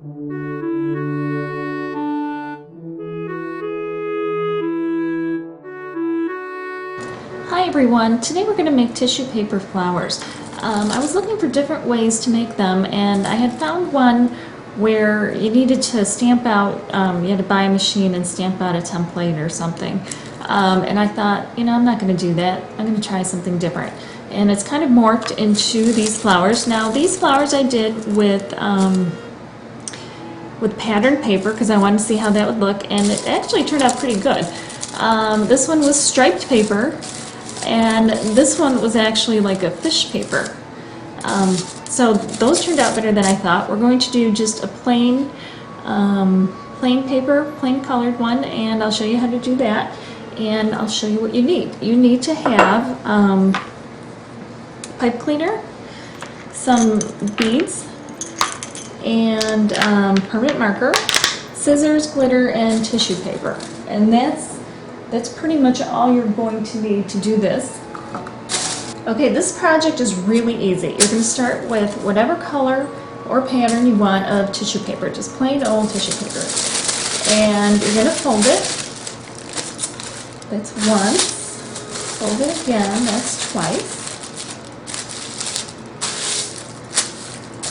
Hi everyone, today we're going to make tissue paper flowers. I was looking for different ways to make them, and I had found one where you needed to stamp out, you had to buy a machine and stamp out a template or something. And I thought, you know, I'm not going to do that. I'm going to try something different. And it's kind of morphed into these flowers. Now these flowers I did with patterned paper because I wanted to see how that would look, and it actually turned out pretty good. This one was striped paper, and this one was actually like a fish paper. So those turned out better than I thought. We're going to do just a plain paper, plain colored one, and I'll show you how to do that, and I'll show you what you need. You need to have pipe cleaner, some beads, and permanent marker, scissors, glitter, and tissue paper. And that's pretty much all you're going to need to do this. Okay, this project is really easy. You're going to start with whatever color or pattern you want of tissue paper, just plain old tissue paper. And you're going to fold it. That's once. Fold it again, that's twice.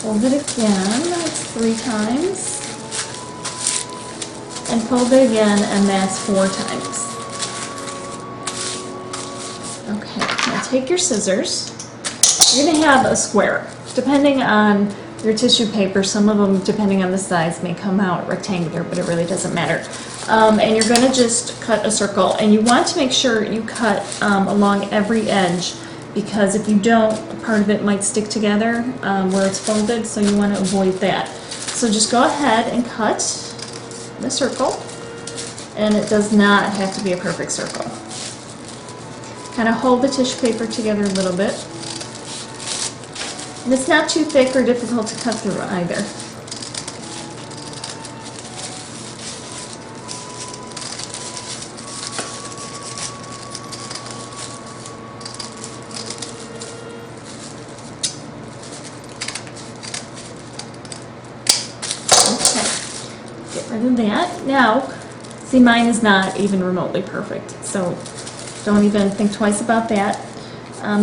Fold it again, that's 3 times. And fold it again, and that's 4 times. Okay, now take your scissors. You're going to have a square. Depending on your tissue paper, some of them, depending on the size, may come out rectangular, but it really doesn't matter. And you're going to just cut a circle. And you want to make sure you cut along every edge, because if you don't, part of it might stick together where it's folded, so you want to avoid that. So just go ahead and cut the circle, and it does not have to be a perfect circle. Kind of hold the tissue paper together a little bit. And it's not too thick or difficult to cut through either. Get rid of that. Now, see, mine is not even remotely perfect, so don't even think twice about that.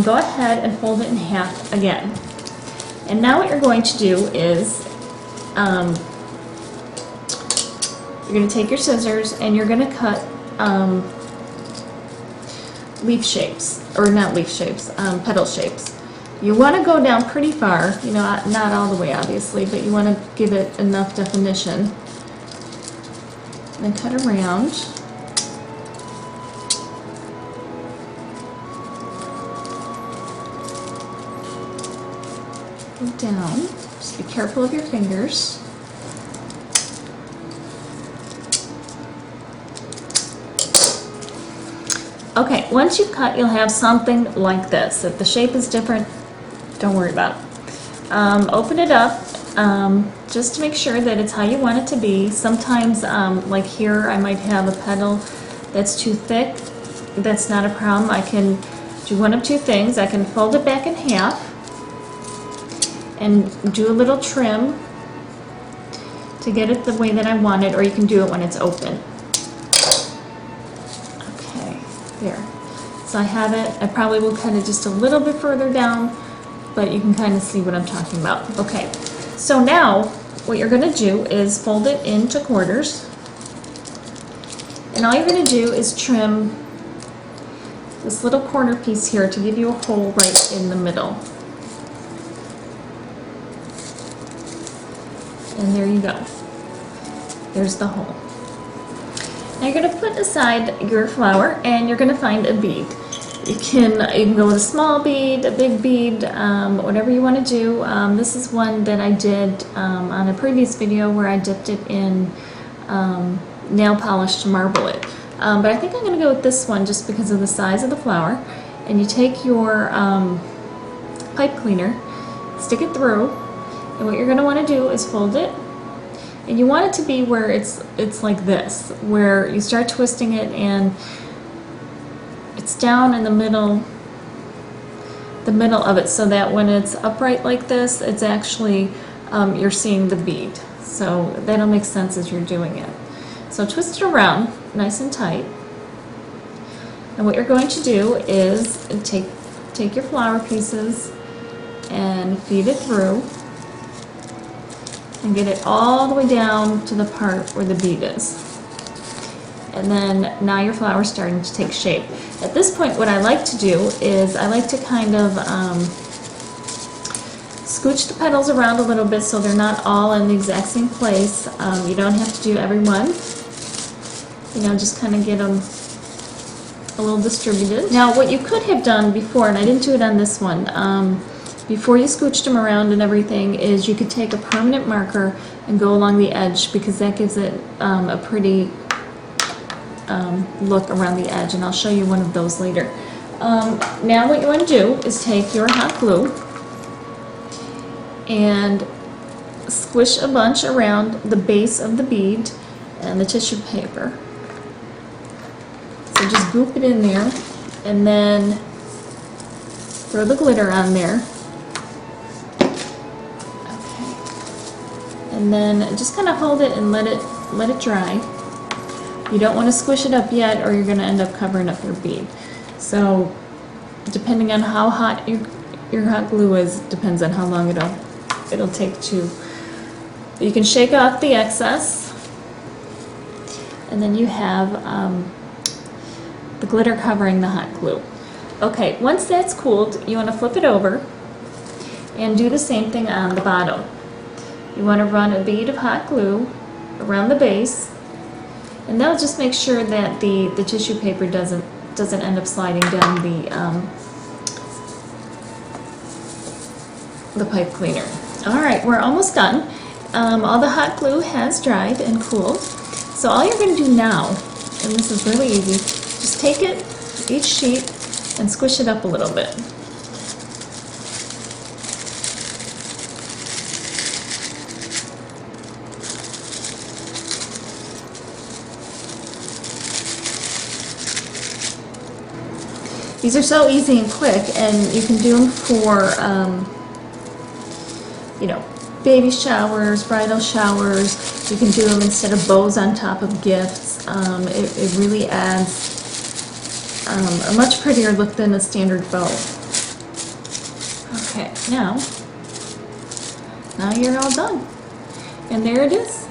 Go ahead and fold it in half again. And now what you're going to do is you're going to take your scissors and you're going to cut leaf shapes, or not leaf shapes, petal shapes. You want to go down pretty far, you know, not all the way obviously, but you want to give it enough definition. Then cut around. Go down. Just be careful of your fingers. Okay, once you've cut, you'll have something like this. If the shape is different, don't worry about it. Open it up. Just to make sure that it's how you want it to be. Sometimes, like here, I might have a petal that's too thick. That's not a problem. I can do one of two things. I can fold it back in half and do a little trim to get it the way that I want it, or you can do it when it's open. Okay, there. So I have it. I probably will cut it just a little bit further down, but you can kind of see what I'm talking about. Okay. So now, what you're going to do is fold it into quarters, and all you're going to do is trim this little corner piece here to give you a hole right in the middle. And there you go. There's the hole. Now you're going to put aside your flower, and you're going to find a bead. You can go with a small bead, a big bead, whatever you want to do. This is one that I did on a previous video where I dipped it in nail polish to marble it. But I think I'm going to go with this one just because of the size of the flower. And you take your pipe cleaner, stick it through, and what you're going to want to do is fold it. And you want it to be where it's like this, where you start twisting it and it's down in the middle of it, so that when it's upright like this, it's actually you're seeing the bead. So that'll make sense as you're doing it. So twist it around nice and tight. And what you're going to do is take your flower pieces and feed it through and get it all the way down to the part where the bead is. And then now your flower's starting to take shape. At this point, what I like to do is I like to kind of scooch the petals around a little bit so they're not all in the exact same place. You don't have to do every one. You know, just kind of get them a little distributed. Now, what you could have done before, and I didn't do it on this one, before you scooched them around and everything, is you could take a permanent marker and go along the edge, because that gives it a pretty look around the edge, and I'll show you one of those later. Now what you want to do is take your hot glue and squish a bunch around the base of the bead and the tissue paper. So just goop it in there and then throw the glitter on there. Okay. And then just kind of hold it and let it dry. You don't want to squish it up yet or you're going to end up covering up your bead. So depending on how hot your hot glue is, depends on how long it'll take to. You can shake off the excess, and then you have the glitter covering the hot glue. Okay, once that's cooled, you want to flip it over and do the same thing on the bottom. You want to run a bead of hot glue around the base, and that'll just make sure that the tissue paper doesn't end up sliding down the pipe cleaner. Alright, we're almost done. All the hot glue has dried and cooled. So all you're going to do now, and this is really easy, just take it, each sheet, and squish it up a little bit. These are so easy and quick, and you can do them for, you know, baby showers, bridal showers. You can do them instead of bows on top of gifts. It really adds a much prettier look than a standard bow. Okay, now you're all done. And there it is.